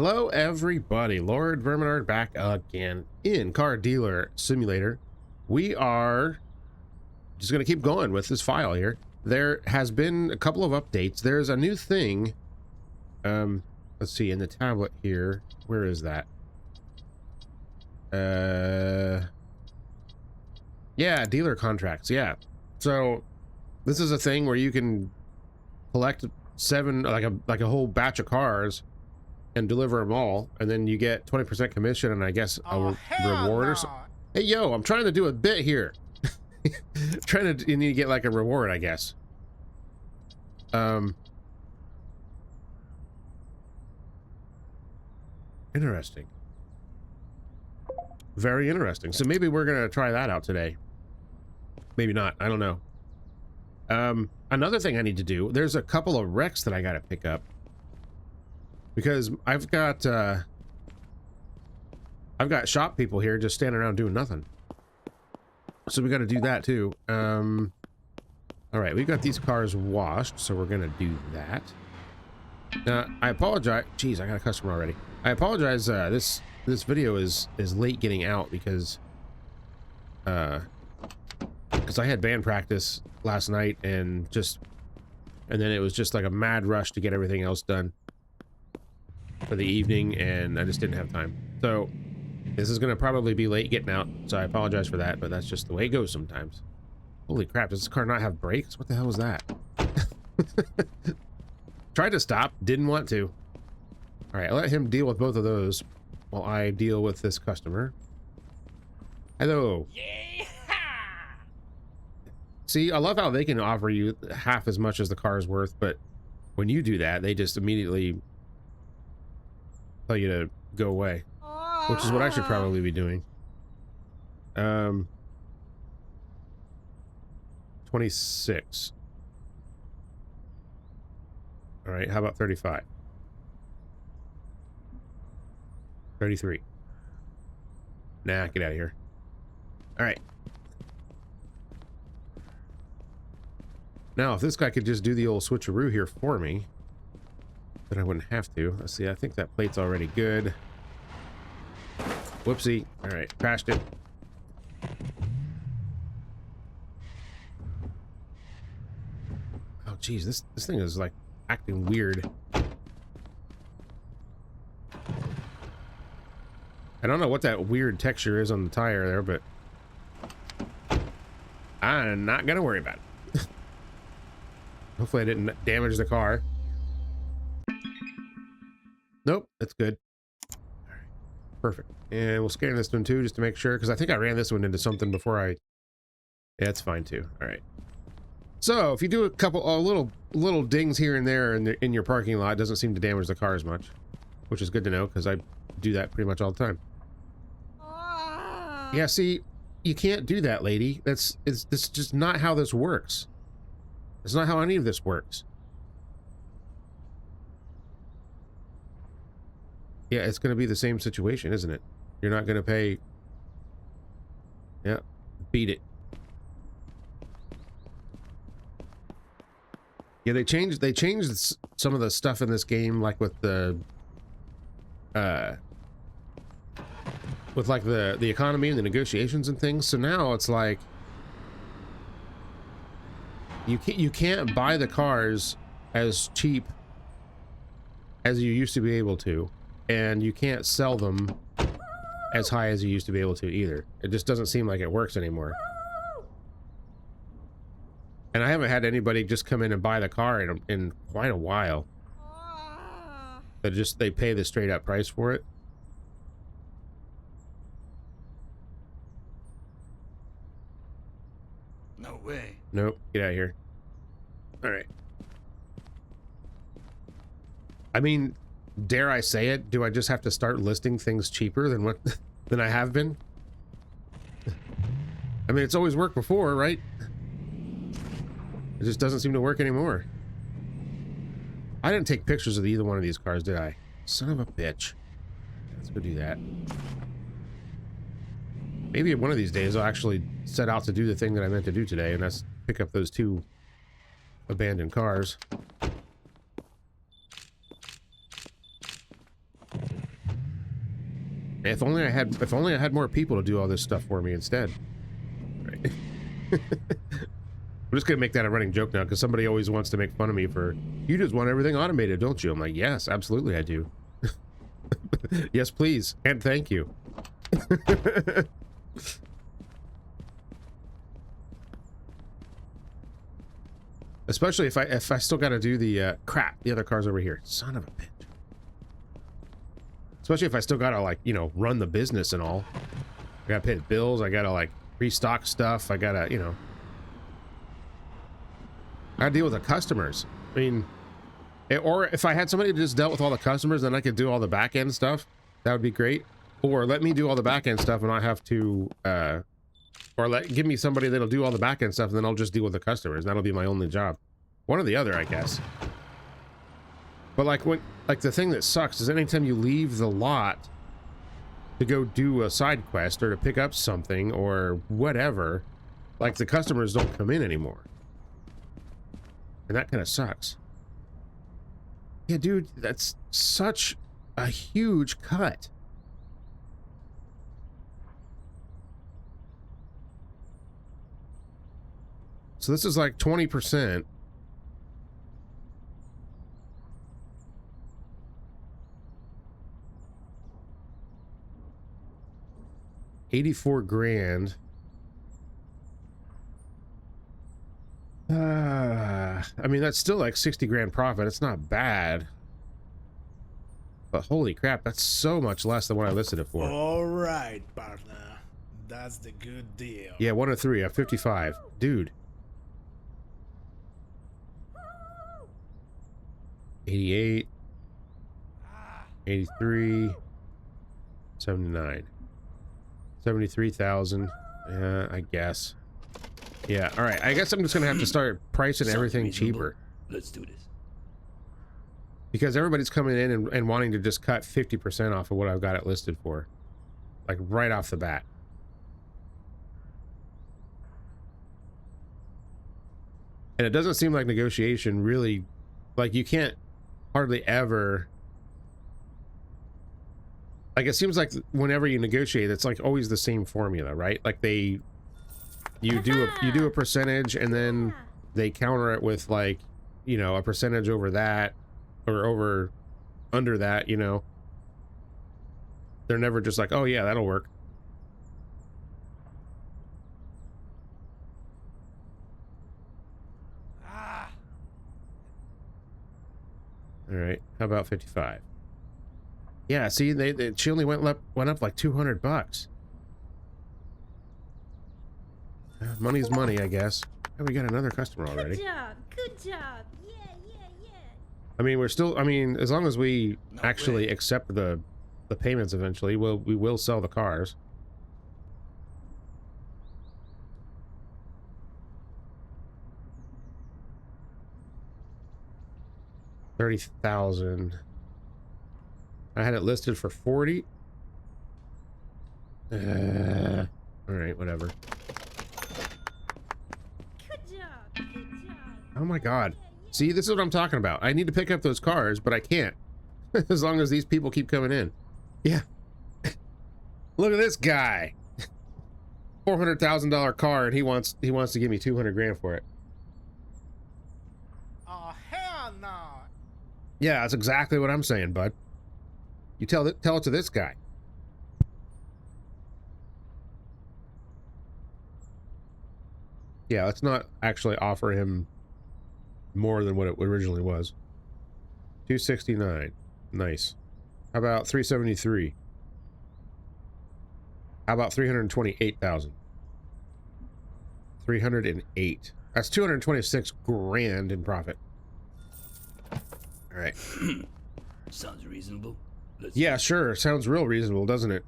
Hello everybody, Lord Verminard back again in Car Dealer Simulator. We are just going to keep going with this file here. There has been a couple of updates. There's a new thing. Let's see, in the tablet here. Where is that? Yeah, dealer contracts, yeah. So this is a thing where you can collect like a whole batch of cars and deliver them all, and then you get 20% commission and I guess a reward or something. Hey, yo, I'm trying to do a bit here. You need to get like a reward, I guess. Interesting. Very interesting. So maybe we're gonna try that out today. Maybe not. I don't know. Another thing I need to do, there's a couple of wrecks that I gotta pick up. Because I've got shop people here just standing around doing nothing. So we got to do that too. All right, we got these cars washed, so we're gonna do that. I apologize. Jeez, I got a customer already. I apologize. This video is late getting out because I had band practice last night and then it was just like a mad rush to get everything else done for the evening, and I just didn't have time. So this is gonna probably be late getting out, so I apologize for that, but that's just the way it goes sometimes. Holy crap, does this car not have brakes? What the hell was that? Tried to stop, didn't want to. All right, I'll let him deal with both of those while I deal with this customer. Hello. Yeah. See, I love how they can offer you half as much as the car is worth, but when you do that, they just immediately tell you to go away, which is what I should probably be doing. 26. All right, how about 35? 33. Nah, get out of here. All right. Now, if this guy could just do the old switcheroo here for me, then I wouldn't have to. Let's see, I think that plate's already good. Whoopsie. All right, crashed it. Oh, geez, this thing is like acting weird. I don't know what that weird texture is on the tire there, but I'm not gonna worry about it. Hopefully I didn't damage the car. Nope, that's good. All right, perfect. And we'll scan this one too, just to make sure, because I think I ran this one into something before I... Yeah, it's fine too. All right. So if you do a couple little dings here and there in your parking lot, it doesn't seem to damage the car as much, which is good to know because I do that pretty much all the time. Yeah, see, you can't do that, lady. It's just not how this works. It's not how any of this works. Yeah, it's going to be the same situation, isn't it? You're not going to pay... Yeah, beat it. Yeah, they changed some of the stuff in this game, like with the... with like the economy and the negotiations and things. So now it's like... You can't buy the cars as cheap as you used to be able to. And you can't sell them as high as you used to be able to either. It just doesn't seem like it works anymore. And I haven't had anybody just come in and buy the car in quite a while. They pay the straight up price for it. No way. Nope, get out of here. All right. I mean, dare I say it? Do I just have to start listing things cheaper than I have been? I mean, it's always worked before, right? It just doesn't seem to work anymore. I didn't take pictures of either one of these cars, did I? Son of a bitch. Let's go do that. Maybe one of these days I'll actually set out to do the thing that I meant to do today, and that's pick up those 2 abandoned cars. If only I had more people to do all this stuff for me instead. Right. I'm just gonna make that a running joke now because somebody always wants to make fun of me for, you just want everything automated, don't you? I'm like, yes, absolutely I do. Yes, please, and thank you. Especially if I still got to do the crap. The other car's over here. Son of a bitch. Especially if I still got to, like, you know, run the business and all. I got to pay the bills. I got to, like, restock stuff. I got to, you know. I got to deal with the customers. I mean, or if I had somebody who just dealt with all the customers, then I could do all the back end stuff. That would be great. Or let me do all the back end stuff and I have to, or give me somebody that'll do all the back end stuff and then I'll just deal with the customers. That'll be my only job. One or the other, I guess. But like the thing that sucks is anytime you leave the lot to go do a side quest or to pick up something or whatever, like the customers don't come in anymore. And that kind of sucks. Yeah, dude, that's such a huge cut. So this is like 20%. $84 grand. I mean, that's still like 60 grand profit. It's not bad. But holy crap, that's so much less than what I listed it for. All right, partner. That's the good deal. Yeah, 1 of 3 at 55. Dude. 88. 83. 79. 73,000. Yeah, I guess. Yeah, all right. I guess I'm just gonna have to start pricing everything cheaper. Let's do this. Because everybody's coming in and wanting to just cut 50% off of what I've got it listed for. Like right off the bat. And it doesn't seem like negotiation really, like you can't hardly ever, like it seems like whenever you negotiate, it's like always the same formula, right? Like you do a percentage and then they counter it with like, you know, a percentage over that or under that, you know. They're never just like, oh yeah, that'll work. All right, how about 55? Yeah, see, she only went up like $200. Money's money, I guess. Oh, we got another customer already. Good job. Good job. Yeah, yeah, yeah. I mean, we're still, I mean, as long as we actually accept the payments eventually, we will sell the cars. $30,000. I had it listed for 40. All right, whatever. Good job. Good job. Oh my God. See, this is what I'm talking about. I need to pick up those cars, but I can't. As long as these people keep coming in. Yeah. Look at this guy. $400,000 car, and he wants to give me 200 grand for it. Oh, hell no. Yeah, that's exactly what I'm saying, bud. You tell it to this guy. Yeah, let's not actually offer him more than what it originally was. 269. Nice. How about 373? How about 328,000? 308. That's 226 grand in profit. All right. Sounds reasonable. Yeah, sure. Sounds real reasonable, doesn't it?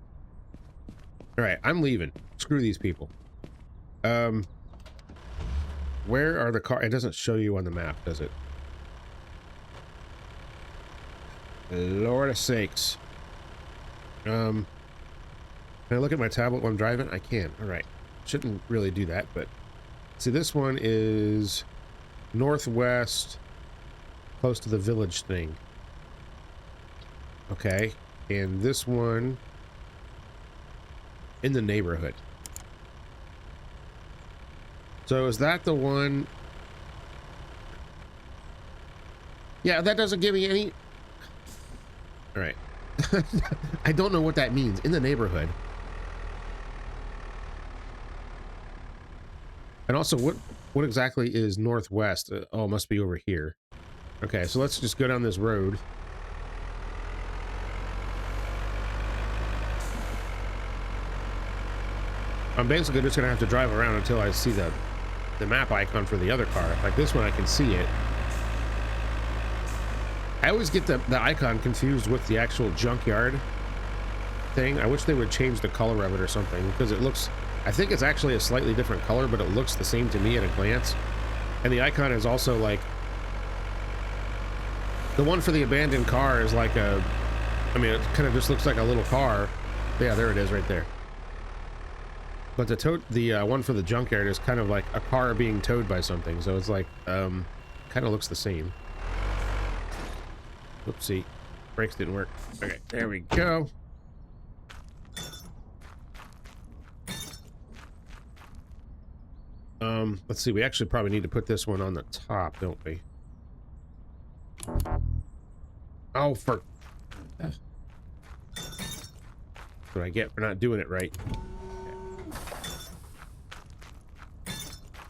All right, I'm leaving. Screw these people. Where are the cars? It doesn't show you on the map, does it? Lord of sakes. Can I look at my tablet while I'm driving? I can. All right. Shouldn't really do that, but see, this one is northwest, close to the village thing. Okay, and this one In the neighborhood. So is that the one? Yeah, that doesn't give me any. All right. I don't know what that means. In the neighborhood. And also, what exactly is northwest? Oh, it must be over here. Okay, so let's just go down this road. I'm basically just gonna have to drive around until I see the map icon for the other car. Like this one, I can see it. I always get the icon confused with the actual junkyard thing. I wish they would change the color of it or something, because it looks, I think it's actually a slightly different color, but it looks the same to me at a glance. And the icon is also like, the one for the abandoned car is like a, I mean, it kind of just looks like a little car. Yeah, there it is right there. But the one for the junkyard is kind of like a car being towed by something. So it's like, kind of looks the same. Oopsie. Brakes didn't work. Okay, there we go. Let's see. We actually probably need to put this one on the top, don't we? Oh, for... That's what I get for not doing it right. Okay.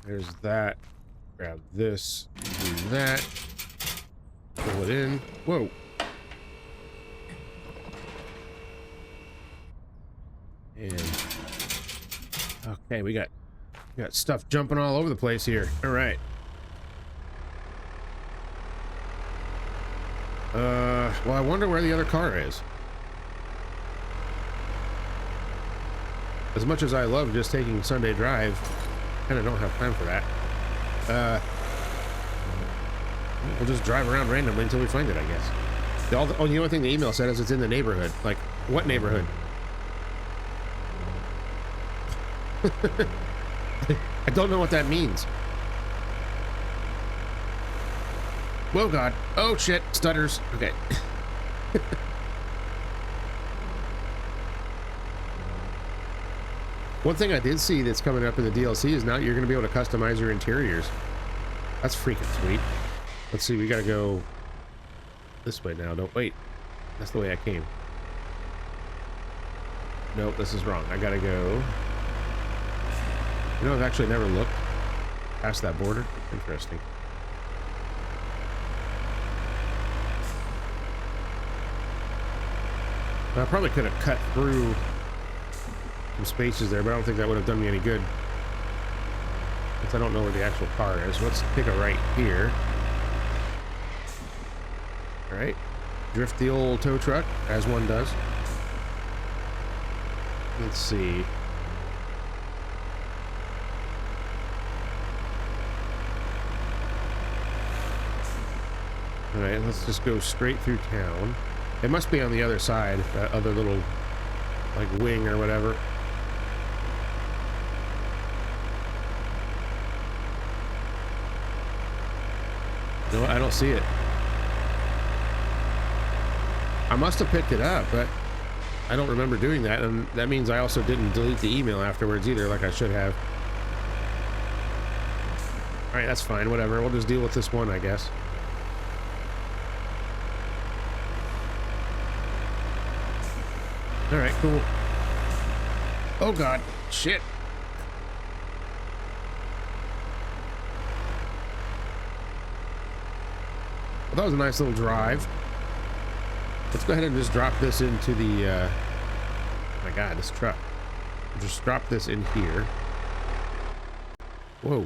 There's that. Grab this. Do that. Pull it in. Whoa. And... Okay, we got stuff jumping all over the place here. All right. Well, I wonder where the other car is. As much as I love just taking Sunday drive, kind of don't have time for that. We'll just drive around randomly until we find it, I guess. The only thing the email said is it's in the neighborhood. Like, what neighborhood? I don't know what that means. Whoa, God. Oh, shit. Stutters. Okay. One thing I did see that's coming up in the DLC is now you're going to be able to customize your interiors. That's freaking sweet. Let's see. We got to go this way now. Don't wait. That's the way I came. Nope, this is wrong. I got to go... You know, I've actually never looked past that border. Interesting. I probably could have cut through some spaces there, but I don't think that would have done me any good. Since I don't know where the actual car is. Let's pick a right here. Alright. Drift the old tow truck, as one does. Let's see. Alright, let's just go straight through town. It must be on the other side, that other little, like, wing or whatever. No, I don't see it. I must have picked it up, but I don't remember doing that, and that means I also didn't delete the email afterwards either, like I should have. Alright, that's fine, whatever. We'll just deal with this one, I guess. Alright, cool. Oh god, shit. Well, that was a nice little drive. Let's go ahead and just drop this into the, oh my god, this truck. Just drop this in here. Whoa.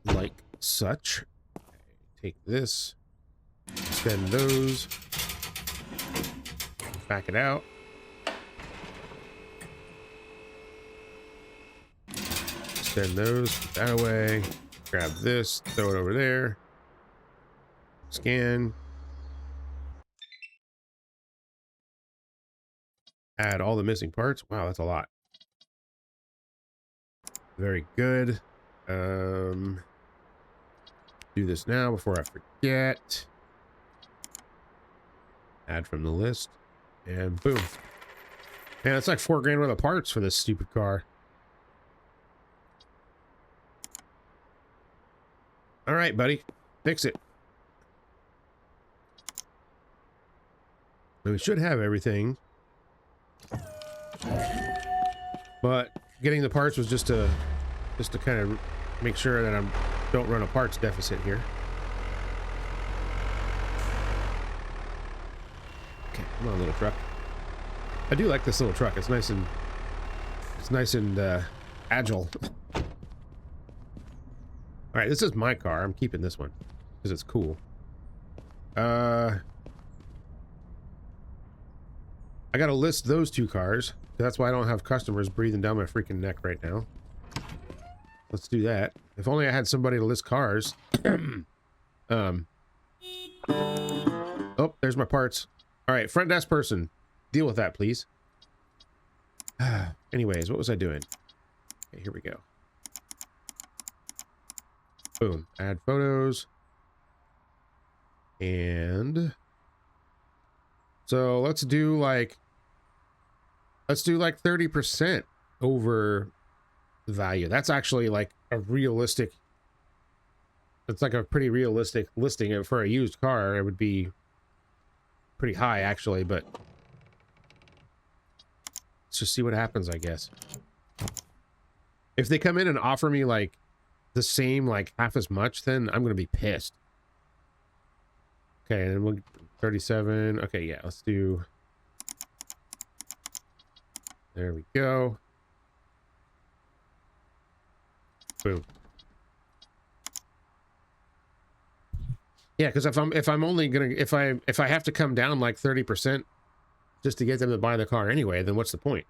Like such. Take this. Extend those. Back it out. Extend those. Put that away. Grab this. Throw it over there. Scan. Add all the missing parts. Wow, that's a lot. Very good. Do this now before I forget. Add from the list. And boom. Man, it's like $4 grand worth of parts for this stupid car. All right, buddy. Fix it. We should have everything. But getting the parts was just to kind of make sure that I don't run a parts deficit here. Okay, come on, little truck. I do like this little truck. It's nice and agile. All right, this is my car. I'm keeping this one because it's cool. I gotta list those two cars. That's why I don't have customers breathing down my freaking neck right now. Let's do that. If only I had somebody to list cars. Oh, there's my parts. All right, front desk person, deal with that, please. Anyways, what was I doing? Okay, here we go. Boom. Add photos. And so let's do like 30% over value. That's actually like a realistic, it's like a pretty realistic listing for a used car. It would be pretty high actually, but let's just see what happens, I guess. If they come in and offer me like the same, like half as much, then I'm gonna be pissed. Okay, and we'll 37. Okay, yeah, let's do. There we go. Boom. Yeah, because if I'm only gonna if I have to come down like 30% just to get them to buy the car anyway, then what's the point?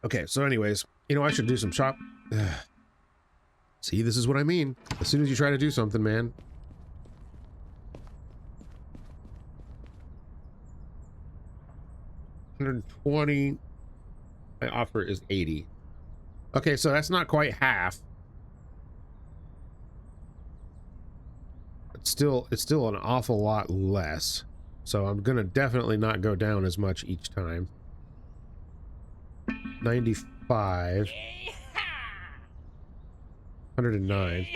Okay, so anyways, you know, I should do some shop. See, this is what I mean. As soon as you try to do something, man. $120. My offer is $80. Okay, so that's not quite half. It's still an awful lot less. So I'm gonna definitely not go down as much each time. 95. 109.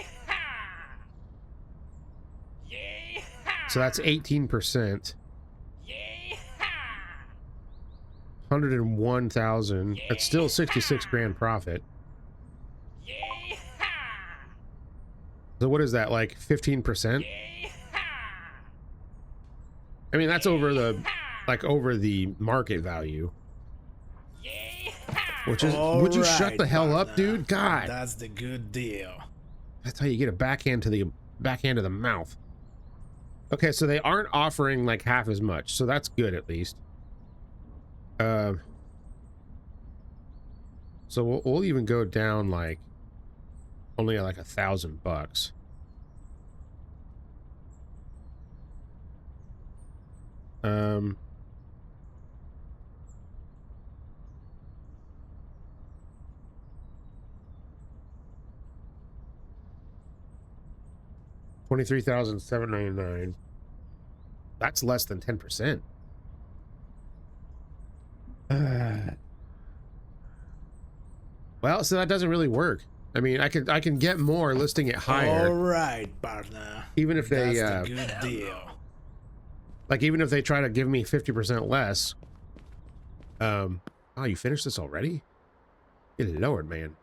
So that's 18%. 101,000. That's still 66 grand profit. So what is that, like 15%? I mean, that's over the market value. Which is, would you shut the hell up, dude? God. That's the good deal. That's how you get a backhand to the mouth. Okay, so they aren't offering like half as much, so that's good at least. So we'll even go down like only like $1,000. $23,799. That's less than 10%. Well, so that doesn't really work. I mean, I can get more listing it higher. All right, partner. Even if they That's the good deal. like even if they try to give me 50% less. Oh, you finished this already? Good Lord, man.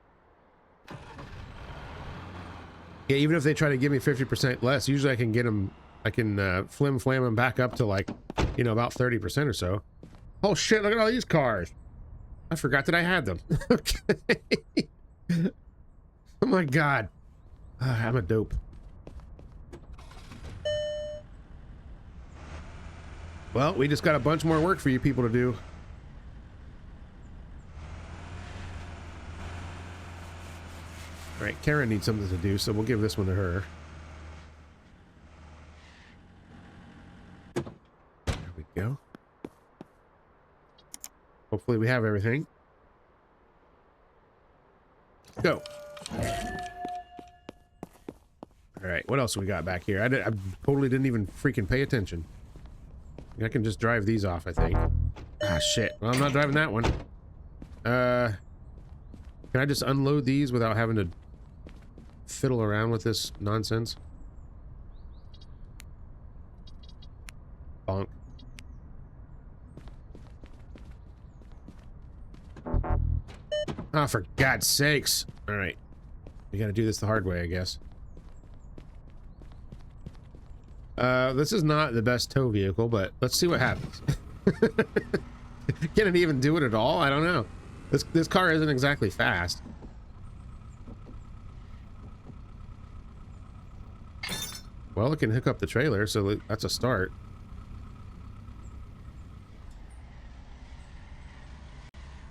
Yeah, even if they try to give me 50% less, usually I can get them, I can flim flam them back up to like, you know, about 30% or so. Oh shit, look at all these cars. I forgot that I had them. Okay. Oh my god. I'm a dope. Well, we just got a bunch more work for you people to do. All right, Karen needs something to do, so we'll give this one to her. There we go. Hopefully we have everything. Go. All right, what else we got back here? I totally didn't even freaking pay attention. I can just drive these off, I think. Ah, shit. Well, I'm not driving that one. Can I just unload these without having to fiddle around with this nonsense? Bonk. Oh, for God's sakes. All right. We gotta do this the hard way, I guess. This is not the best tow vehicle, but let's see what happens. Can it even do it at all? I don't know. This car isn't exactly fast. Well, it can hook up the trailer, so that's a start.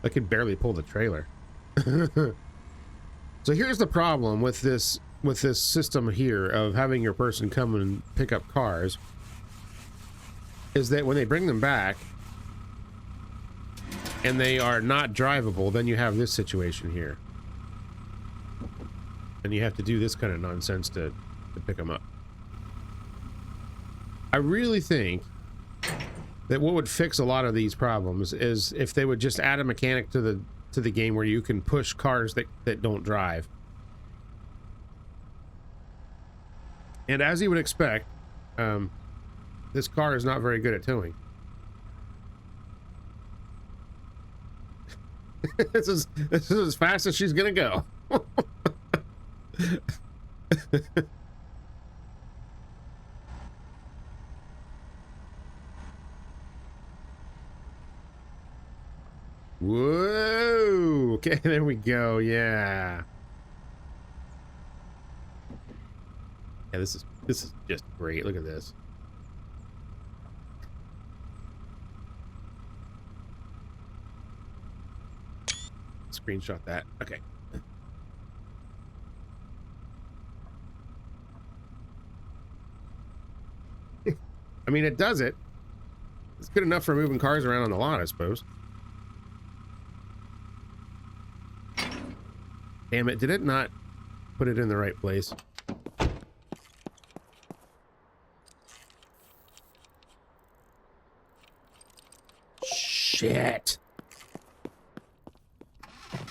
I could barely pull the trailer. So here's the problem with this system here of having your person come and pick up cars, is that when they bring them back and they are not drivable, then you have this situation here. And you have to do this kind of nonsense to pick them up. I really think that what would fix a lot of these problems is if they would just add a mechanic to the game where you can push cars that don't drive. And as you would expect, this car is not very good at towing. This is as fast as she's gonna go. Whoa! Okay, there we go. Yeah. Yeah, this is just great. Look at this. Screenshot that. Okay. I mean, it does it. It's good enough for moving cars around on the lot, I suppose. Damn it, did it not put it in the right place? Shit.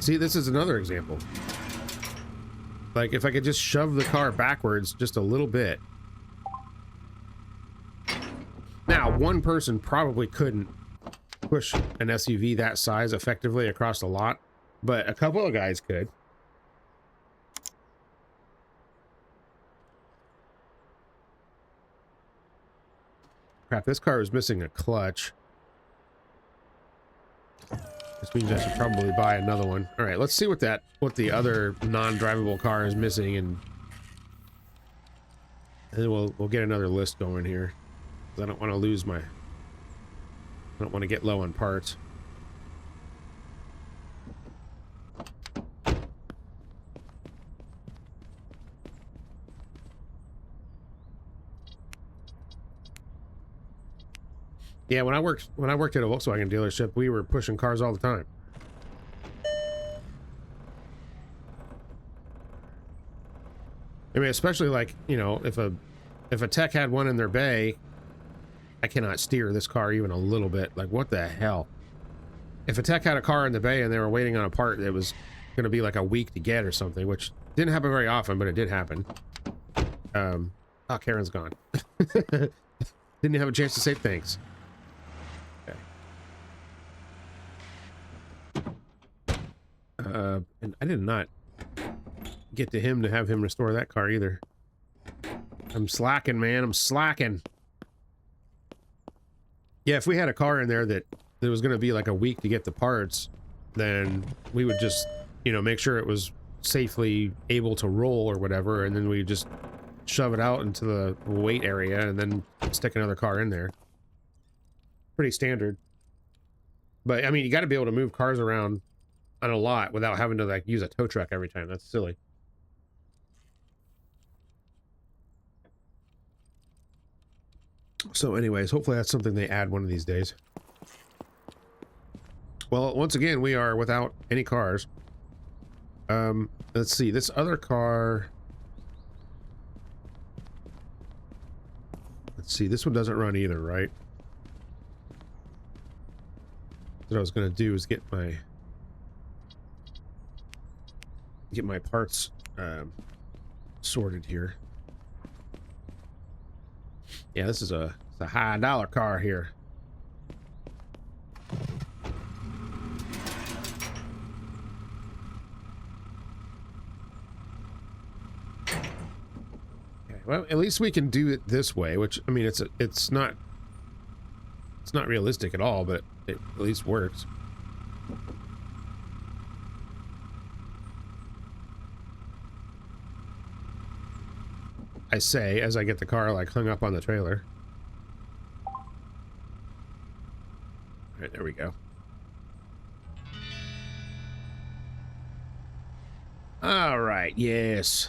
See, this is another example. Like, if I could just shove the car backwards just a little bit. Now, one person probably couldn't push an SUV that size effectively across the lot, but a couple of guys could. Crap, this car is missing a clutch. This means I should probably buy another one. All right, let's see what the other non-drivable car is missing, and then we'll get another list going here. I don't want to lose my... I don't want to get low on parts. Yeah, when I worked at a Volkswagen dealership, we were pushing cars all the time. I mean, especially like, you know, if a tech had one in their bay, I cannot steer this car even a little bit. Like, what the hell? If a tech had a car in the bay and they were waiting on a part that was going to be like a week to get or something, which didn't happen very often, but it did happen. Oh, Karen's gone. Didn't have a chance to say thanks. And I did not get to him to have him restore that car either. I'm slacking, man. I'm slacking. Yeah, if we had a car in there that was going to be like a week to get the parts, then we would just, you know, make sure it was safely able to roll or whatever, and then we just shove it out into the wait area and then stick another car in there. Pretty standard. But, I mean, you got to be able to move cars around on a lot without having to, like, use a tow truck every time. That's silly. So anyways, hopefully that's something they add one of these days. Well, once again, we are without any cars. Let's see, this other car... Let's see, this one doesn't run either, right? What I was going to do is get my parts sorted here. Yeah, this is a high dollar car here. Okay, well, at least we can do it this way, which I mean, it's not realistic at all, but it at least works. I say as I get the car like hung up on the trailer. All right, there we go. All right, yes.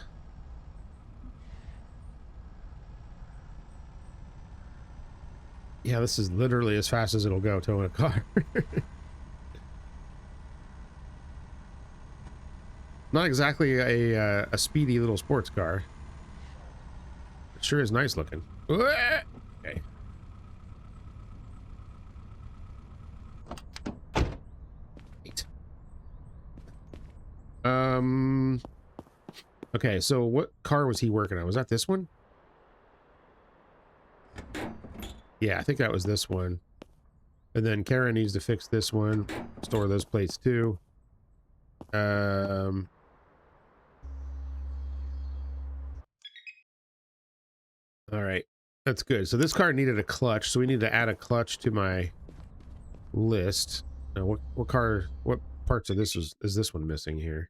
Yeah, this is literally as fast as it'll go towing a car. Not exactly a speedy little sports car. It sure is nice looking. Okay. Eight. Okay, so what car was he working on? Was that this one? Yeah, I think that was this one. And then Karen needs to fix this one. Store those plates too. All right, that's good. So this car needed a clutch, so we need to add a clutch to my list. Now, what parts of this is this one missing here?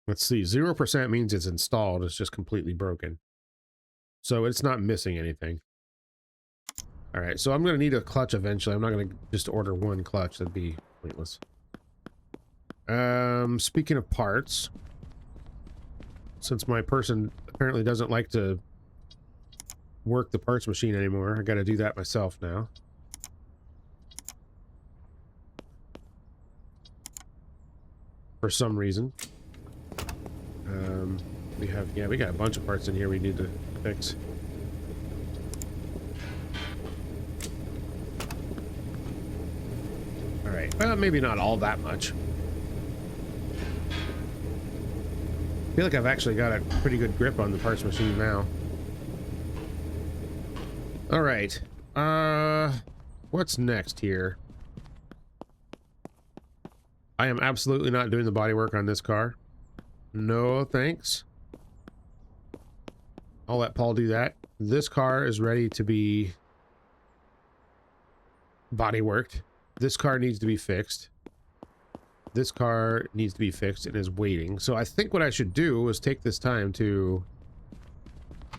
Let's see. 0% means it's installed. It's just completely broken. So it's not missing anything. All right, so I'm going to need a clutch eventually. I'm not going to just order one clutch. That'd be pointless. Speaking of parts, since my person apparently doesn't like to work the parts machine anymore, I got to do that myself now. For some reason. We got a bunch of parts in here we need to fix. All right, well, maybe not all that much. I feel like I've actually got a pretty good grip on the parts machine now. All right, what's next here? I am absolutely not doing the bodywork on this car. No, thanks. I'll let Paul do that. This car is ready to be bodyworked. This car needs to be fixed. This car needs to be fixed and is waiting. So I think what I should do is take this time to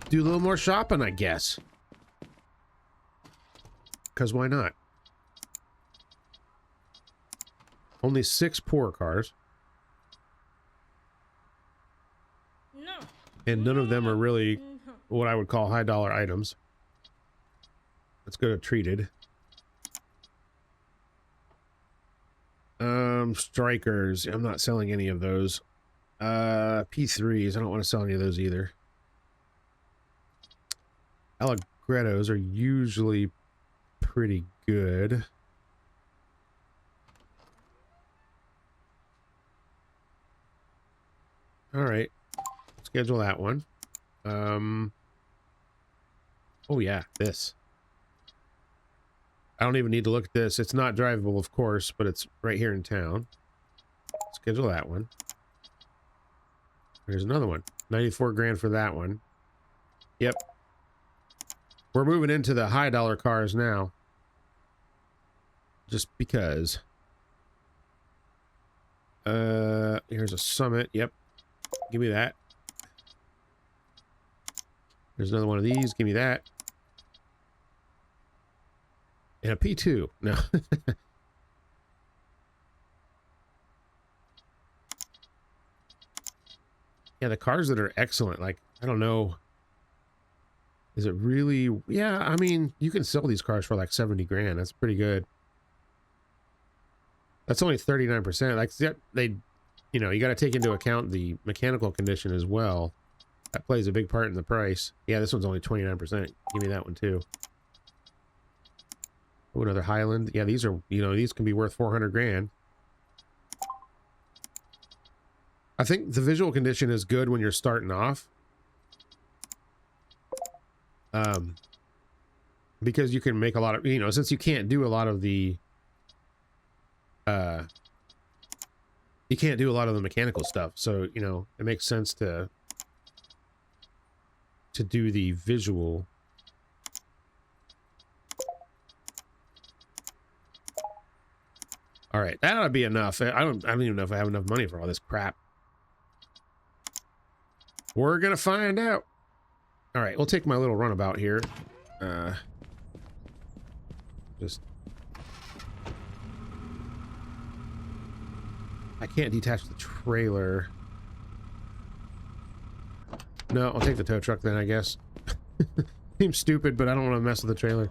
do a little more shopping, I guess. Because why not? Only 6 poor cars. No. And none of them are really what I would call high dollar items. Let's go to treated. Strikers. I'm not selling any of those. P3s. I don't want to sell any of those either. Allegrettos are usually pretty good. All right. Schedule that one. Oh yeah, this. I don't even need to look at this. It's not drivable, of course, but it's right here in town. Schedule that one. There's another one. 94 grand for that one. Yep. We're moving into the high dollar cars now. Just because. Here's a Summit. Yep. Give me that. There's another one of these. Give me that. And a P2. No. Yeah, the cars that are excellent. Like, I don't know. Is it really? Yeah, I mean, you can sell these cars for like 70 grand. That's pretty good. That's only 39%. Like, you know, you got to take into account the mechanical condition as well. That plays a big part in the price. Yeah, this one's only 29%. Give me that one too. Oh, another Highland. Yeah, these are, you know, these can be worth 400 grand. I think the visual condition is good when you're starting off. Because you can make a lot of, you know, since you can't do a lot of the, you can't do a lot of the mechanical stuff. So, you know, it makes sense to do the visual. All right, that ought to be enough. I don't even know if I have enough money for all this crap. We're gonna find out. All right, we'll take my little runabout here. Just, I can't detach the trailer. No, I'll take the tow truck then, I guess. Seems stupid, but I don't want to mess with the trailer.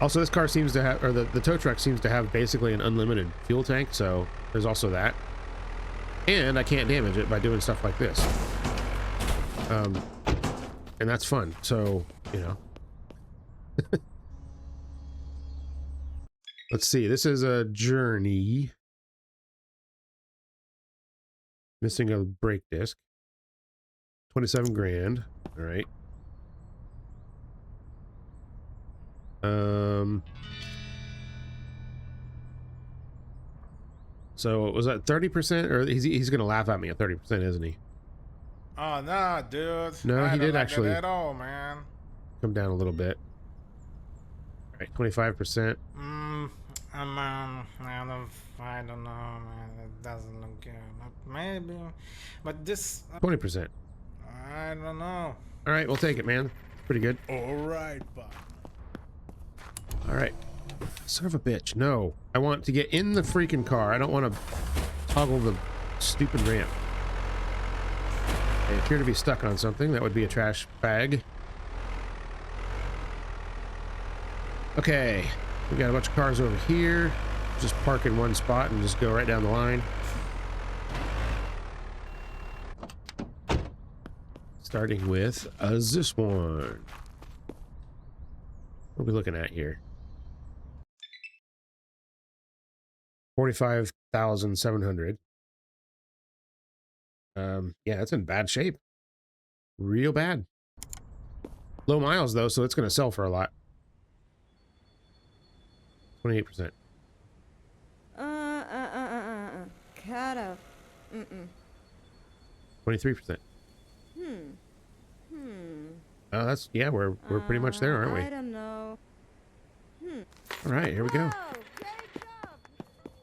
Also, this car seems to have, or the tow truck seems to have basically an unlimited fuel tank, so there's also that. And I can't damage it by doing stuff like this. And that's fun, so, you know. Let's see, this is a journey. Missing a brake disc. 27 grand. All right. So was that 30%, or he's gonna laugh at me at 30%, isn't he? Oh no, dude. No, I he don't did like actually that at all, man. come down a little bit. All right, 25%. I don't know, man. It doesn't look good. Maybe, but this 20%. I don't know. All right, we'll take it, man. Pretty good. All right, but All right. Son of a bitch. No. I want to get in the freaking car. I don't want to toggle the stupid ramp. I appear to be stuck on something. That would be a trash bag. Okay. We got a bunch of cars over here. Just park in one spot and just go right down the line. Starting with this one. What are we looking at here? 45,700. Yeah, it's in bad shape. Real bad. Low miles though, so it's going to sell for a lot. 28%. Kind of. 23%. Oh, that's, yeah, we're pretty much there, aren't we? I don't know. All right, here we go.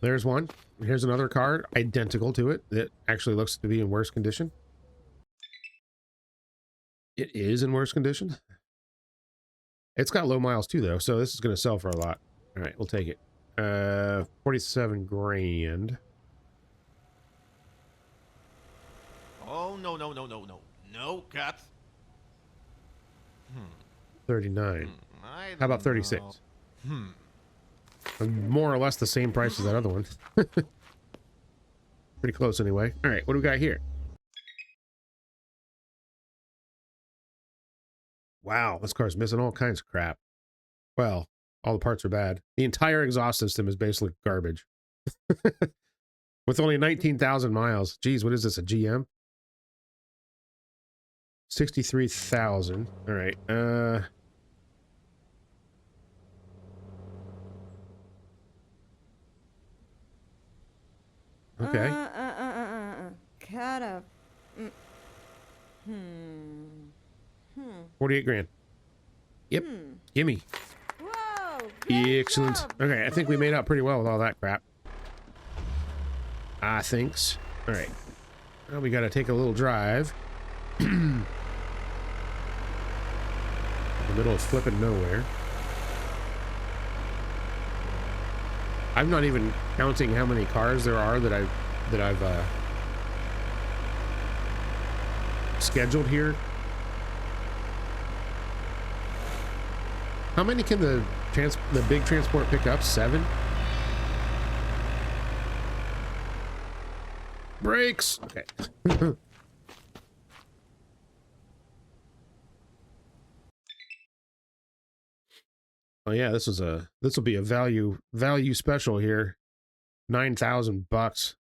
There's one. Here's another car identical to it that actually looks to be in worse condition. It is in worse condition. It's got low miles too, though, so this is going to sell for a lot. All right, we'll take it. 47 grand. Oh, no, no, no, no, no. No, cut. 39. How about 36? More or less the same price as that other one. Pretty close anyway. All right, what do we got here? Wow, this car's missing all kinds of crap. Well, all the parts are bad. The entire exhaust system is basically garbage. With only 19,000 miles. Geez, what is this, a GM? 63,000. All right. Okay. Kind of. 48 grand. Yep. Gimme. Whoa! Excellent. Okay, I think we made out pretty well with all that crap. I thinks. All right. Well, we got to take a little drive. In the middle of flipping nowhere. I'm not even counting how many cars there are that I've scheduled here. How many can the big transport pick up? 7? Brakes. Okay. Oh yeah, this will be a value special here. $9,000.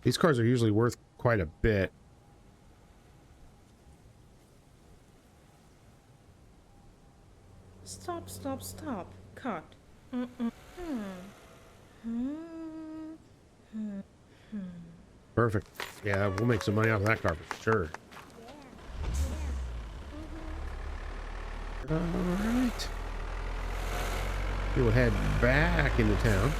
These cars are usually worth quite a bit. Stop, stop, stop. Cut. Perfect. Yeah, we'll make some money off of that car for sure. All right. We'll head back into town.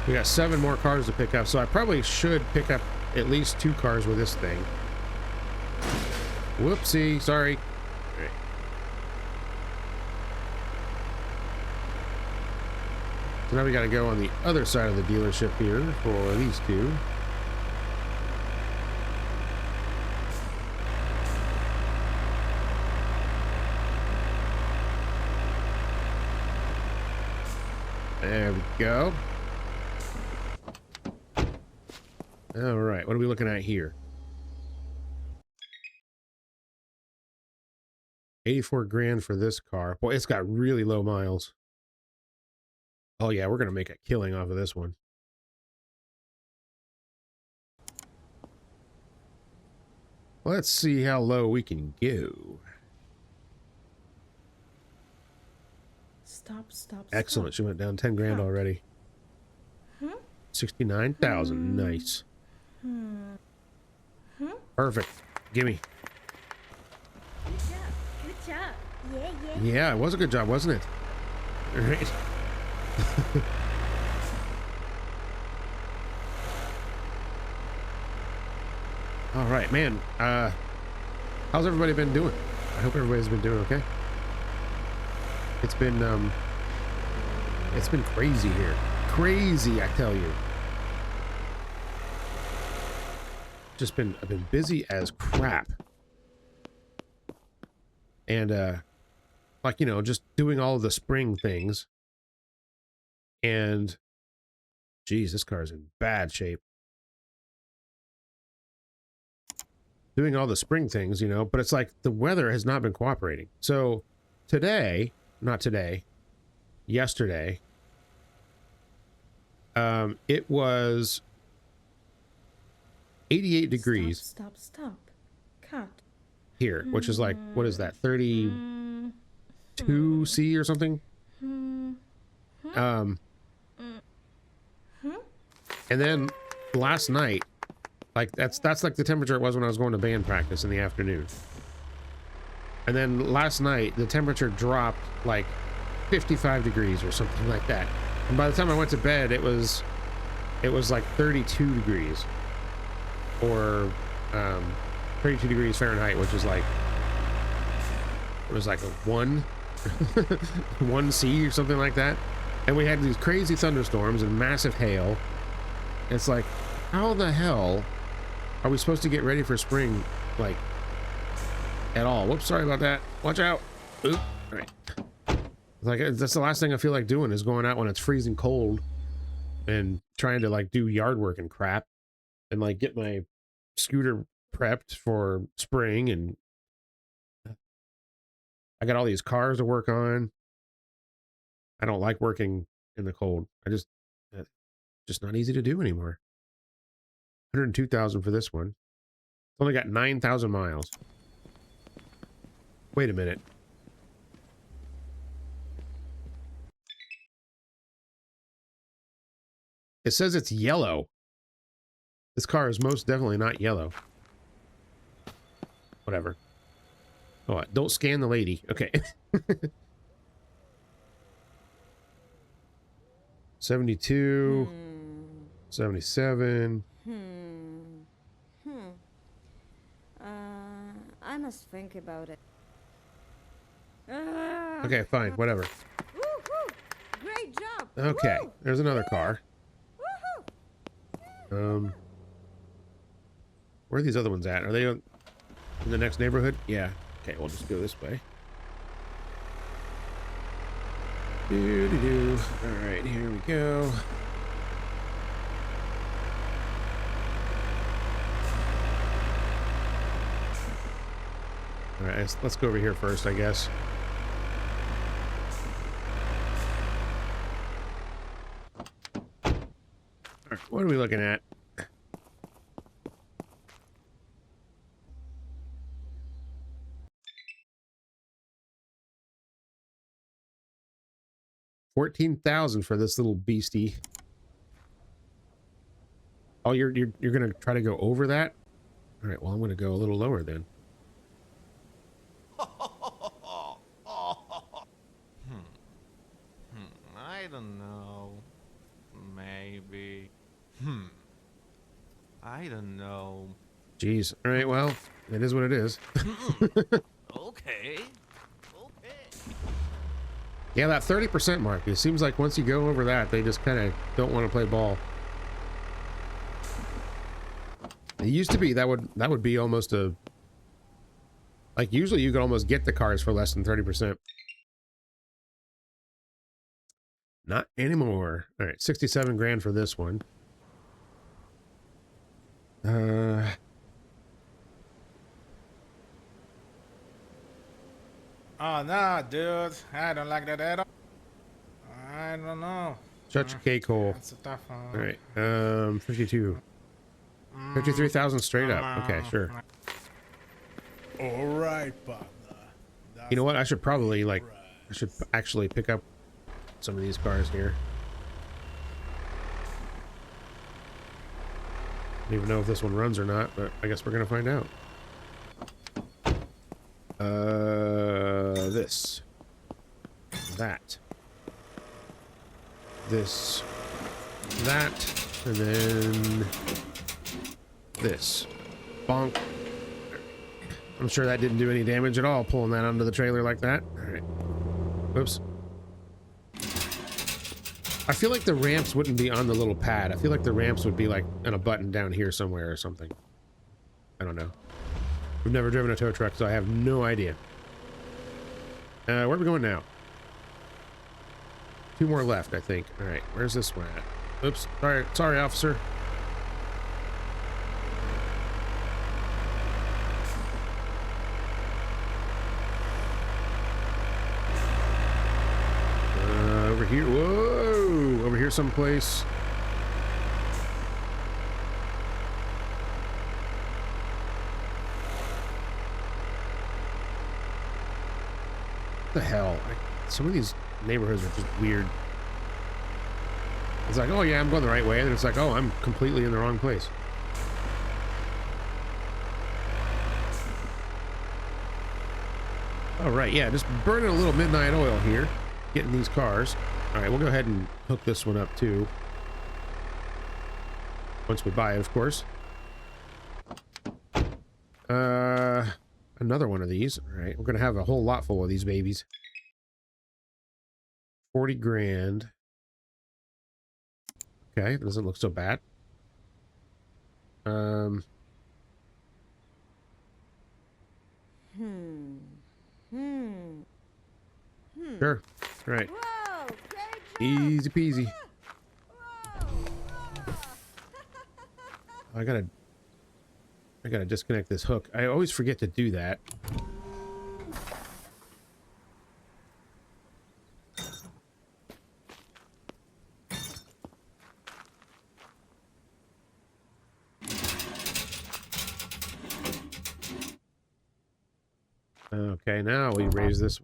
We got 7 more cars to pick up, so I probably should pick up at least 2 cars with this thing. Whoopsie, sorry. All right. So now we got to go on the other side of the dealership here for these 2. There we go. All right, what are we looking at here? 84 grand for this car. Boy, it's got really low miles. Oh yeah, we're gonna make a killing off of this one. Let's see how low we can go. Stop, stop, Excellent. She went down 10 grand already. 69,000. Nice. Perfect. Gimme. Good job. Good job. Yeah, yeah. Yeah, it was a good job, wasn't it? All right. All right, man. How's everybody been doing? I hope everybody's been doing okay. It's been crazy here. Crazy, I tell you. I've been busy as crap. And like, you know, just doing all of the spring things. And geez, this car's in bad shape. Doing all the spring things, you know, but it's like the weather has not been cooperating. So today, not today, yesterday, it was 88 degrees. Stop, stop, stop. Cut. Here, which is like, what is that, 32 C or something? And then last night, like that's like the temperature it was when I was going to band practice in the afternoon. And then last night, the temperature dropped like 55 degrees or something like that. And by the time I went to bed, it was like 32 degrees, or 32 degrees Fahrenheit, which is like, it was like a 1 C or something like that. And we had these crazy thunderstorms and massive hail. It's like, how the hell are we supposed to get ready for spring, like, at all? Whoops, sorry about that. Watch out. Oop. All right. Like, that's the last thing I feel like doing, is going out when it's freezing cold and trying to like do yard work and crap and like get my scooter prepped for spring. And I got all these cars to work on. I don't like working in the cold. Just not easy to do anymore. 102,000 for this one. It's only got 9,000 miles. Wait a minute. It says it's yellow. This car is most definitely not yellow. Whatever. Oh, don't scan the lady. Okay. 72. 77. I must think about it. Okay, fine, whatever. Woo-hoo! Great job. Okay, Woo! there's another car. Woohoo! Where are these other ones at? Are they in the next neighborhood? Yeah. Okay, we'll just go this way. Doo-doo-doo. All right, here we go. All right, let's go over here first, I guess. All right, what are we looking at? $14,000 for this little beastie. Oh, you're gonna try to go over that? All right, well, I'm gonna go a little lower then. I don't know. Maybe. I don't know. Jeez. All right, well, it is what it is. Okay. Yeah, that 30% mark. It seems like once you go over that, they just kind of don't want to play ball. It used to be that would be almost a, like, usually you could almost get the cars for less than 30%. Not anymore. All right, 67 grand for this one. Oh no, dude. I don't like that at all. I don't know. Such a cake hole. That's a tough one. All right, 52. 53,000 straight up. Okay, sure. All right, partner. You know what? I should probably, like, I should actually pick up some of these cars here. I don't even know if this one runs or not, but I guess we're gonna find out. This. That. This. That. And then this. Bonk. I'm sure that didn't do any damage at all, pulling that onto the trailer like that. Alright. Whoops. I feel like the ramps wouldn't be on the little pad. I feel like the ramps would be like on a button down here somewhere or something. I don't know. We've never driven a tow truck, so I have no idea. Where are we going now? 2 more left, I think. All right, where's this one at? Oops, sorry, officer. Over here, whoa! Over here someplace. What the hell? Some of these neighborhoods are just weird. It's like, oh yeah, I'm going the right way, and then it's like, oh, I'm completely in the wrong place. All right, yeah, just burning a little midnight oil here, getting these cars. All right, we'll go ahead and hook this one up too. Once we buy it, of course. Another one of these. All right, we're gonna have a whole lot full of these babies. 40 grand. Okay, doesn't look so bad. Sure. All right. Whoa, Easy peasy. I gotta disconnect this hook. I always forget to do that. Okay, now we raise this.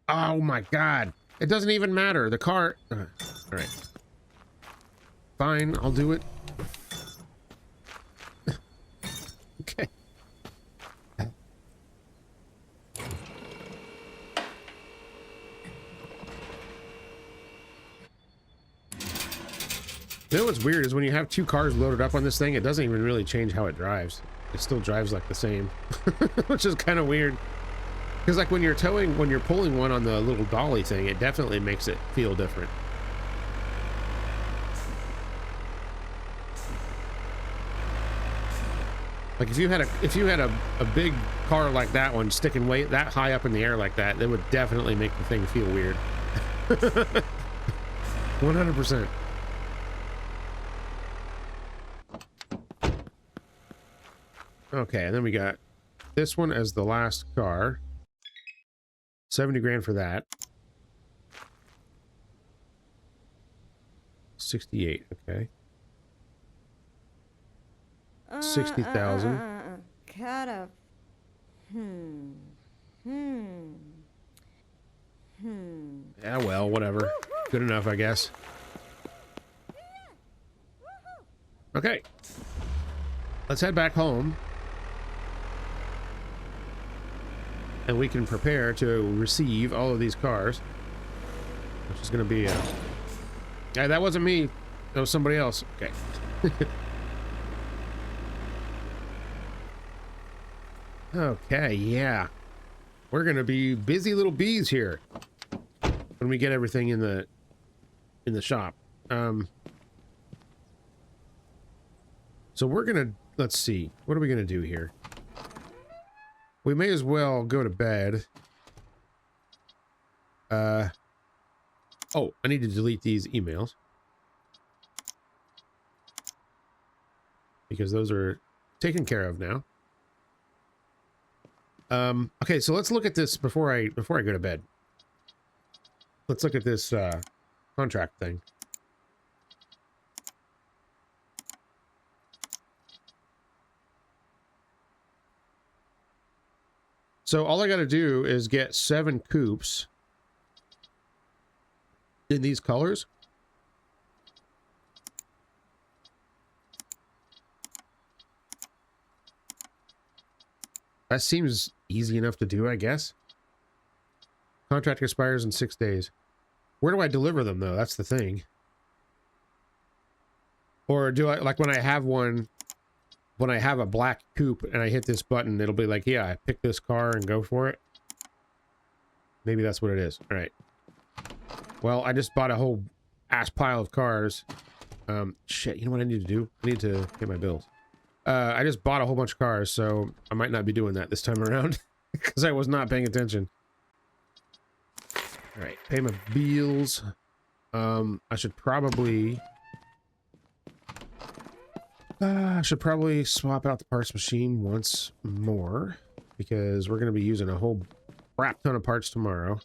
Oh my god. It doesn't even matter. The car... all right. Fine, I'll do it. Okay. You know what's weird is when you have 2 cars loaded up on this thing, it doesn't even really change how it drives. It still drives like the same, which is kind of weird. Because like when you're pulling one on the little dolly thing, it definitely makes it feel different. Like if you had a big car like that one sticking way that high up in the air like that, it would definitely make the thing feel weird. 100%. Okay, and then we got this one as the last car. 70 grand for that. 68, okay. 60,000. Kind of. Yeah, well, whatever. Good enough, I guess. Okay. Let's head back home. And we can prepare to receive all of these cars. Which is going to be a... Yeah, that wasn't me. That was somebody else. Okay. Okay, yeah. We're going to be busy little bees here. When we get everything in the shop. So we're going to... Let's see. What are we going to do here? We may as well go to bed. Oh, I need to delete these emails. Because those are taken care of now. Okay, so let's look at this before I go to bed. Let's look at this contract thing. So all I got to do is get 7 coupes in these colors. That seems easy enough to do, I guess. Contract expires in 6 days. Where do I deliver them, though? That's the thing. Or do I, like when I have one, when I have a black coupe and I hit this button, it'll be like, yeah, I pick this car and go for it. Maybe that's what it is. All right. Well, I just bought a whole ass pile of cars. Shit, you know what I need to do? I need to pay my bills. I just bought a whole bunch of cars, so I might not be doing that this time around because I was not paying attention. All right, pay my bills. I should probably swap out the parts machine once more because we're going to be using a whole crap ton of parts tomorrow.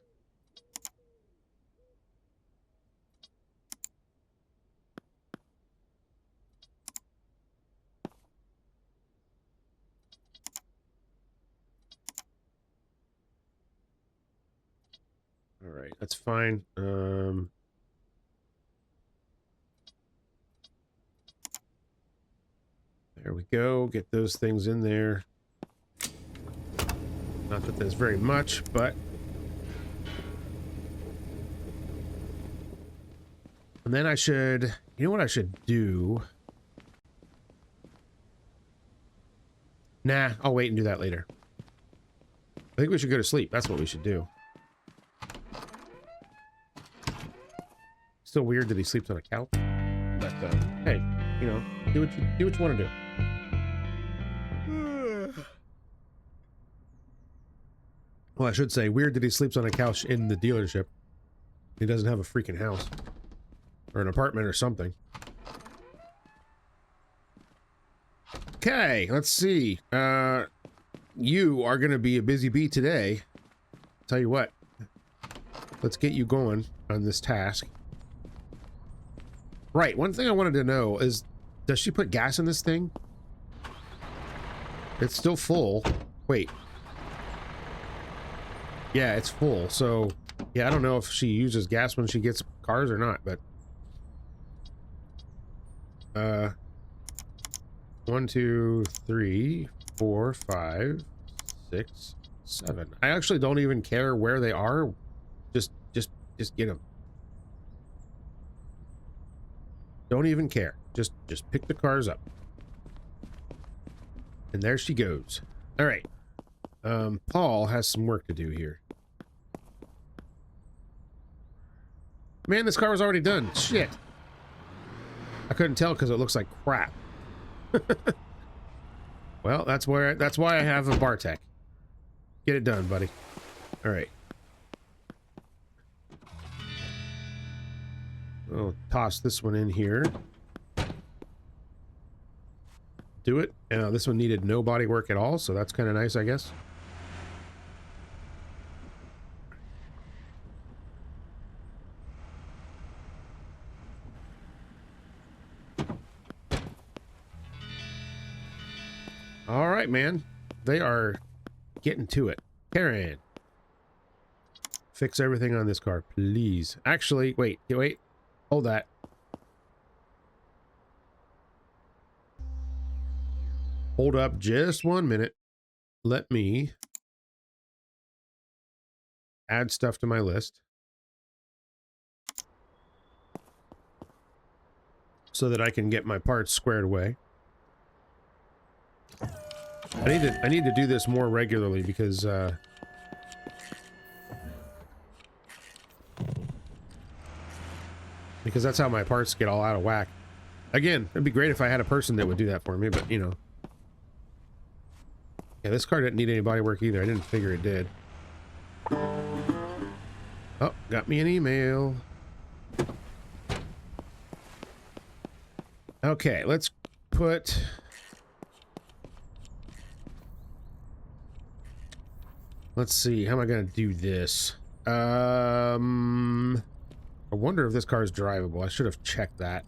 All right, that's fine. There we go. Get those things in there. Not that there's very much, but... And then I should... You know what I should do? Nah, I'll wait and do that later. I think we should go to sleep. That's what we should do. Still weird that he sleeps on a couch. But, hey, you know, do what you want to do. Well, I should say, weird that he sleeps on a couch in the dealership. He doesn't have a freaking house. Or an apartment or something. Okay, let's see. You are going to be a busy bee today. Tell you what. Let's get you going on this task. Right, one thing I wanted to know is, does she put gas in this thing? It's still full. Wait. Yeah, it's full, so... Yeah, I don't know if she uses gas when she gets cars or not, but... 1, 2, 3, 4, 5, 6, 7. I actually don't even care where they are. Just get them. Don't even care. Just pick the cars up. And there she goes. All right. Paul has some work to do here. Man, this car was already done. Shit. I couldn't tell because it looks like crap. Well, that's why I have a Bartek. Get it done, buddy. All right. We'll toss this one in here. Do it. This one needed no body work at all, so that's kind of nice, I guess. All right, man. They are getting to it. Karen, fix everything on this car, please. Actually, wait. Hold that. Hold up just 1 minute. Let me add stuff to my list so that I can get my parts squared away. I need to do this more regularly because that's how my parts get all out of whack. Again, it'd be great if I had a person that would do that for me, but you know. Yeah, this car didn't need any body work either. I didn't figure it did. Oh, got me an email. Okay, let's put... Let's see, how am I going to do this? I wonder if this car is drivable. I should have checked that.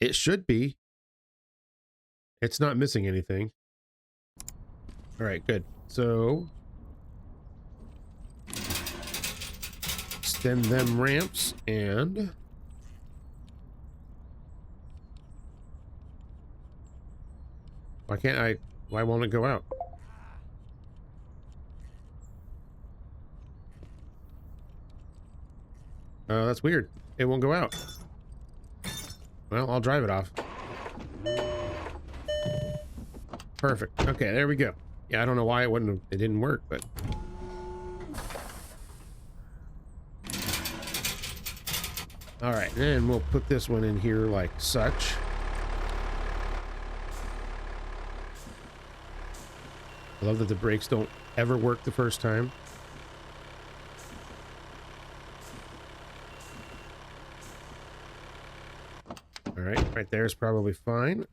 It should be. It's not missing anything. All right, good. So, extend them ramps and... Why won't it go out? That's weird. It won't go out. Well, I'll drive it off. Perfect. Okay, there we go. Yeah, I don't know why it didn't work, but... Alright, and we'll put this one in here like such. I love that the brakes don't ever work the first time. All right, right there is probably fine.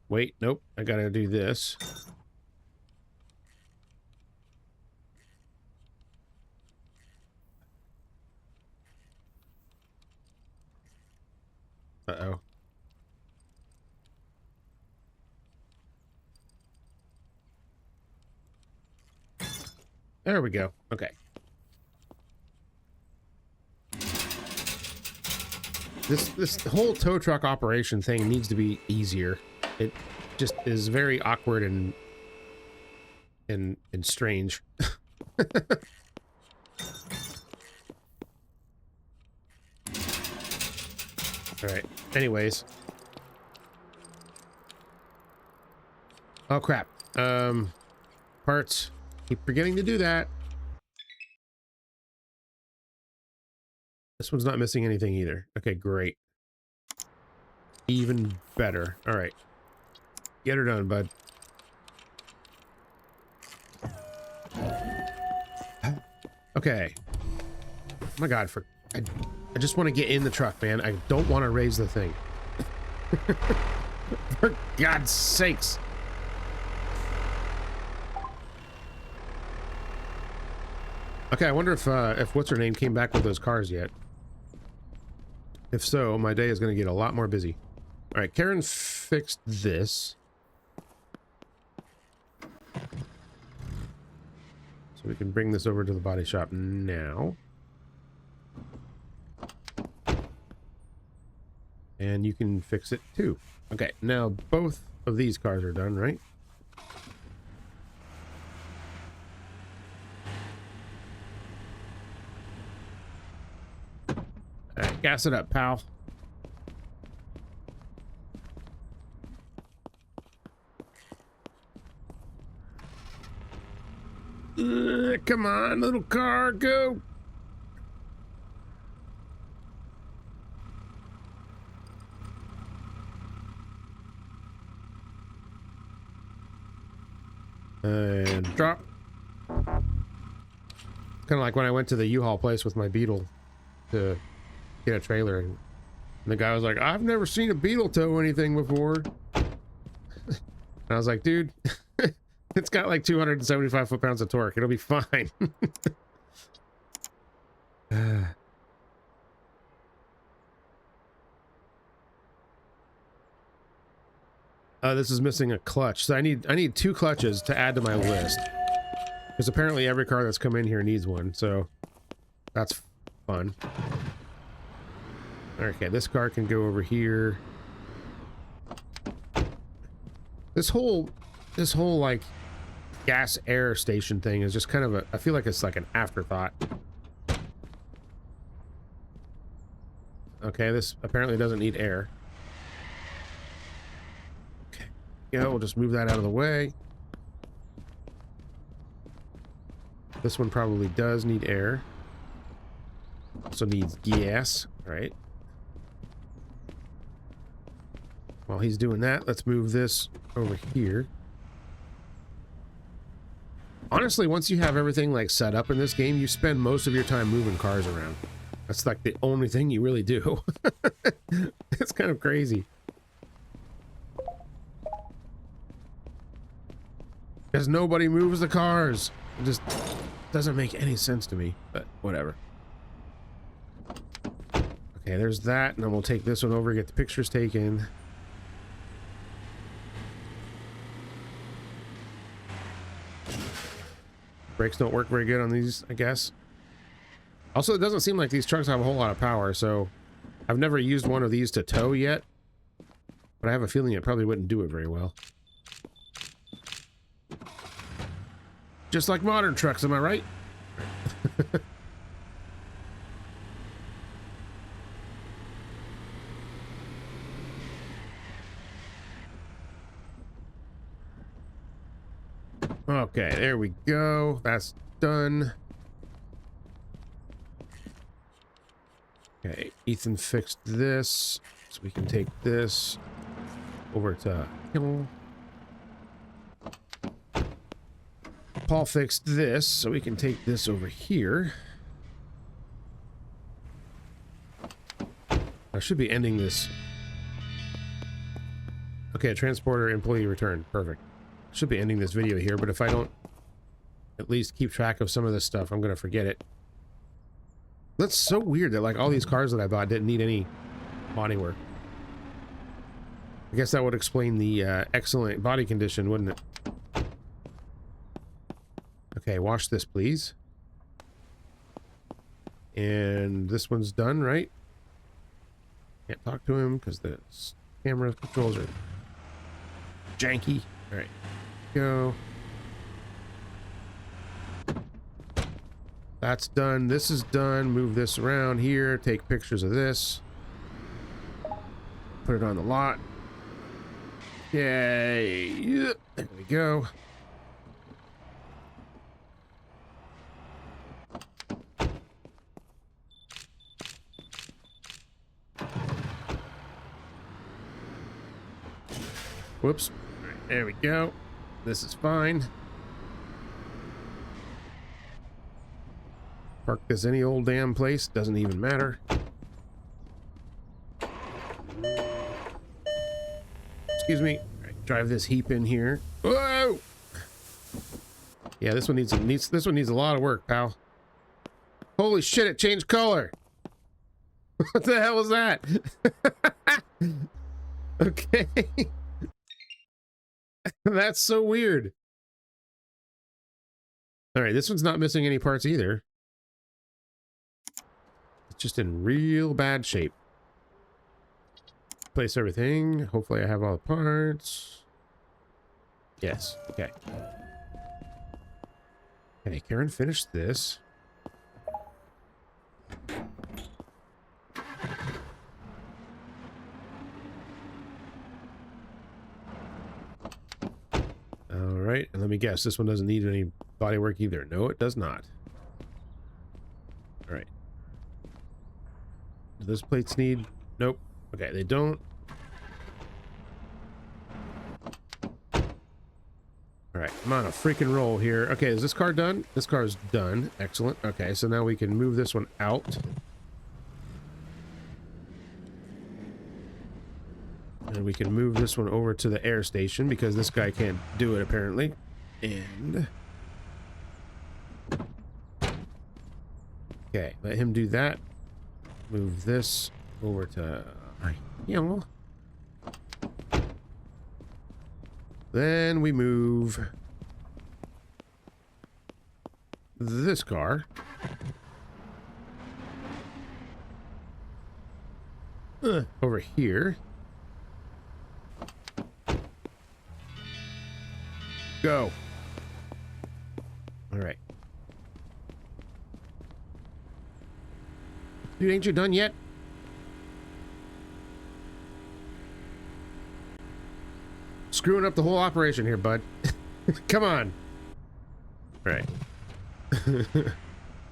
Wait, nope, I gotta do this. Uh-oh. There we go. Okay. This whole tow truck operation thing needs to be easier. It just is very awkward and strange. All right. Anyways. Oh crap. Parts. Keep forgetting to do that. This one's not missing anything either. Okay, great. Even better. All right. Get her done, bud. Okay. Oh my God, I just want to get in the truck, man. I don't want to raise the thing. For God's sakes. Okay, I wonder if what's her name came back with those cars yet. If so, my day is going to get a lot more busy. All right, Karen fixed this. So we can bring this over to the body shop now. And you can fix it too. Okay, now both of these cars are done, right? Alright, gas it up, pal. Come on, little car, go! And drop. Kind of like when I went to the U-Haul place with my Beetle to get a trailer, and the guy was like, I've never seen a Beetle tow anything before. And I was like, dude, it's got like 275 foot-pounds of torque. It'll be fine. This is missing a clutch. So I need 2 clutches to add to my list. Because apparently every car that's come in here needs one, so that's fun. Okay, this car can go over here. This whole like gas air station thing is just kind of I feel like it's like an afterthought. Okay, this apparently doesn't need air. Okay, yeah, we'll just move that out of the way. This one probably does need air. Also needs gas. All right. While he's doing that, let's move this over here. Honestly, once you have everything like set up in this game, you spend most of your time moving cars around. That's like the only thing you really do. It's kind of crazy. Because nobody moves the cars. It just doesn't make any sense to me, but whatever. Okay, there's that, and then we'll take this one over, get the pictures taken. Brakes don't work very good on these, I guess. Also, it doesn't seem like these trucks have a whole lot of power, so I've never used one of these to tow yet, but I have a feeling it probably wouldn't do it very well. Just like modern trucks, am I right? Okay, there we go. That's done. Okay, Ethan fixed this, so we can take this over to Hill. Paul fixed this, so we can take this over here. I should be ending this. Okay, transporter employee return. Perfect. Should be ending this video here, but if I don't at least keep track of some of this stuff, I'm gonna forget it. That's so weird that like all these cars that I bought didn't need any body work. I guess that would explain the excellent body condition, wouldn't it? Okay, wash this, please. And this one's done, right? Can't talk to him because the camera controls are janky. All right, go. That's done. This is done. Move this around here. Take pictures of this. Put it on the lot. Yay. There we go. Whoops. All right, there we go. This is fine. Park this any old damn place. Doesn't even matter. Excuse me. All right, drive this heap in here. Whoa! Yeah, this one needs a lot of work, pal. Holy shit! It changed color. What the hell was that? Okay. That's so weird. All right, this one's not missing any parts either. It's just in real bad shape. Place everything. Hopefully I have all the parts. Yes, okay. Okay, Karen finished this. All right, and let me guess, this one doesn't need any body work either. No, it does not. All right. Do those plates need? Nope. Okay, they don't. All right, I'm on a freaking roll here. Okay, is this car done? This car is done. Excellent. Okay, so now we can move this one out. And we can move this one over to the air station because this guy can't do it apparently. And... okay, let him do that. Move this over to... yellow. Then we move this car over here. Go. All right. Dude, ain't you done yet? Screwing up the whole operation here, bud. Come on. All right.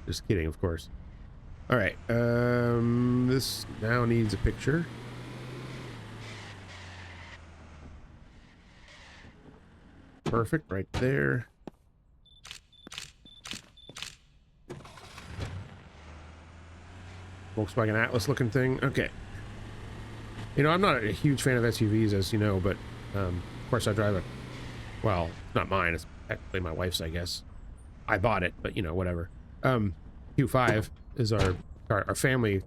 Just kidding, of course. All right. This now needs a picture. Perfect, right there. Volkswagen Atlas looking thing. Okay. You know, I'm not a huge fan of SUVs, as you know, but of course I drive a, well, it's not mine, it's technically my wife's, I guess. I bought it, but you know, whatever. Q5 is our family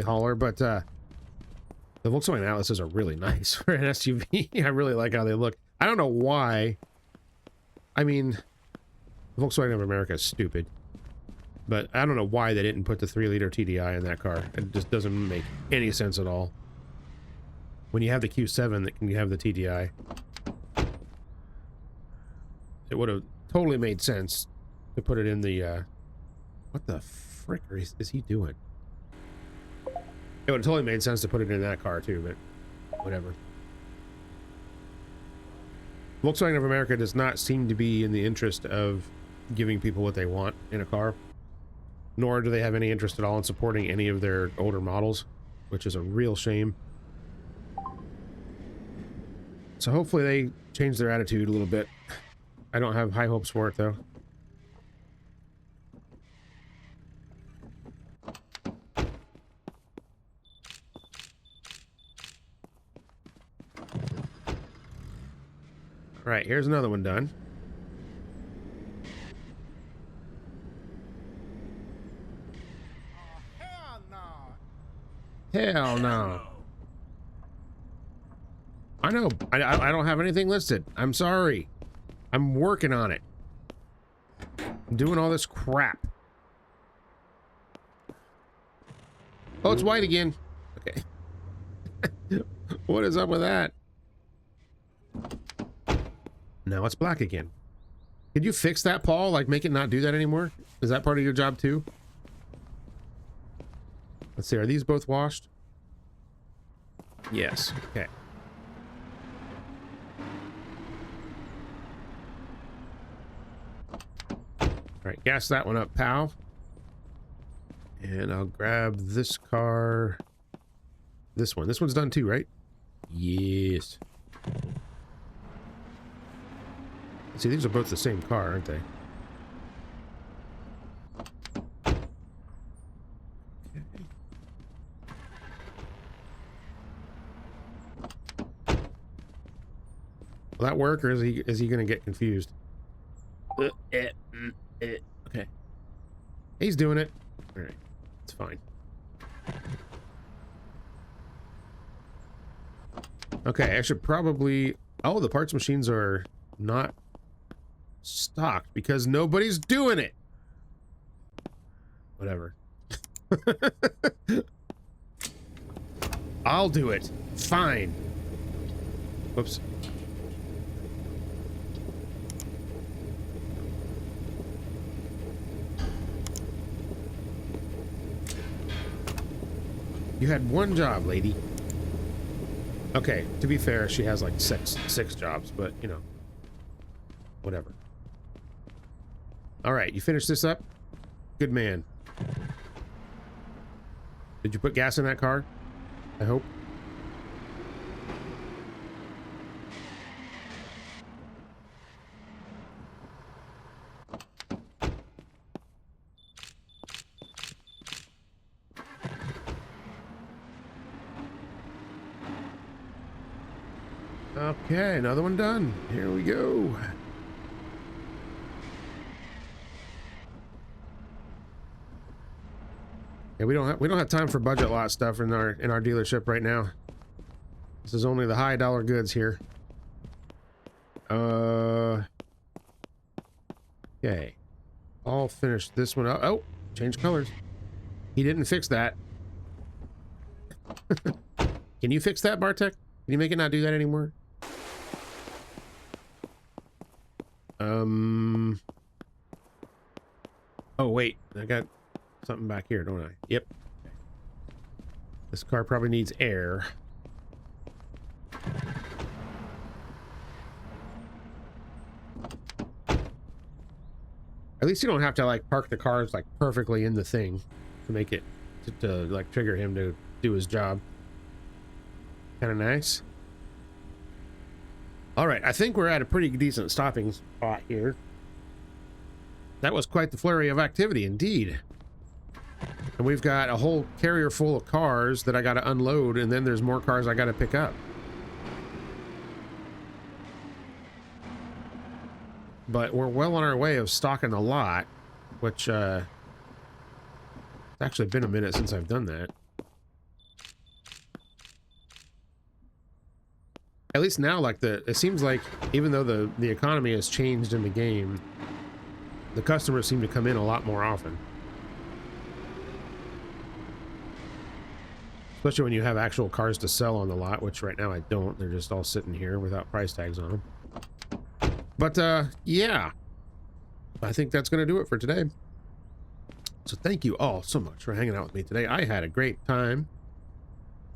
hauler, but the Volkswagen Atlases are really nice for an SUV. I really like how they look. I don't know why. I mean, Volkswagen of America is stupid, but I don't know why they didn't put the 3-liter TDI in that car. It just doesn't make any sense at all. When you have the Q7 that can have the TDI, it would have totally made sense to put it in the, what the frick is he doing? It would have totally made sense to put it in that car too, but whatever. Volkswagen of America does not seem to be in the interest of giving people what they want in a car, nor do they have any interest at all in supporting any of their older models, which is a real shame. So hopefully they change their attitude a little bit. I don't have high hopes for it though. All right, here's another one done. Hell no. Hell no. I know. I don't have anything listed. I'm sorry. I'm working on it. I'm doing all this crap. Oh, it's white again. Okay. What is up with that? Now it's black again. Could you fix that, Paul? Like, make it not do that anymore? Is that part of your job too? Let's see. Are these both washed? Yes. Okay. All right, gas that one up, pal. And I'll grab this car. This one. This one's done too, right? Yes. See, these are both the same car, aren't they? Okay. Will that work, or is he going to get confused? Okay. He's doing it. All right. It's fine. Okay, I should probably... oh, the parts machines are not stocked because nobody's doing it. Whatever. I'll do it. Fine. Whoops. You had one job, lady. Okay, to be fair, she has like six jobs, but you know, whatever. All right, you finished this up? Good man. Did you put gas in that car? I hope. Okay, another one done. Here we go. Yeah, we don't have time for budget lot stuff in our dealership right now. This is only the high dollar goods here. Okay. I'll finish this one up. Oh, change colors. He didn't fix that. Can you fix that, Bartek? Can you make it not do that anymore? Oh, wait. I got something back here, don't I? Yep. This car probably needs air. At least you don't have to like park the cars like perfectly in the thing to make it to like trigger him to do his job. Kind of nice. All right, I think we're at a pretty decent stopping spot here. That was quite the flurry of activity indeed. And we've got a whole carrier full of cars that I got to unload, and then there's more cars I got to pick up. But we're well on our way of stocking the lot, which it's actually been a minute since I've done that. At least now, like it seems like even though the economy has changed in the game, the customers seem to come in a lot more often. Especially when you have actual cars to sell on the lot, which right now I don't. They're just all sitting here without price tags on them. But yeah, I think that's going to do it for today. So thank you all so much for hanging out with me today. I had a great time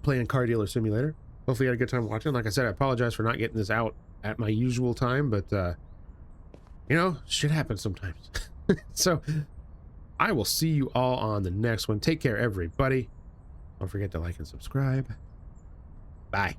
playing Car Dealer Simulator. Hopefully you had a good time watching. Like I said, I apologize for not getting this out at my usual time, but you know, shit happens sometimes. So I will see you all on the next one. Take care, everybody. Don't forget to like and subscribe. Bye.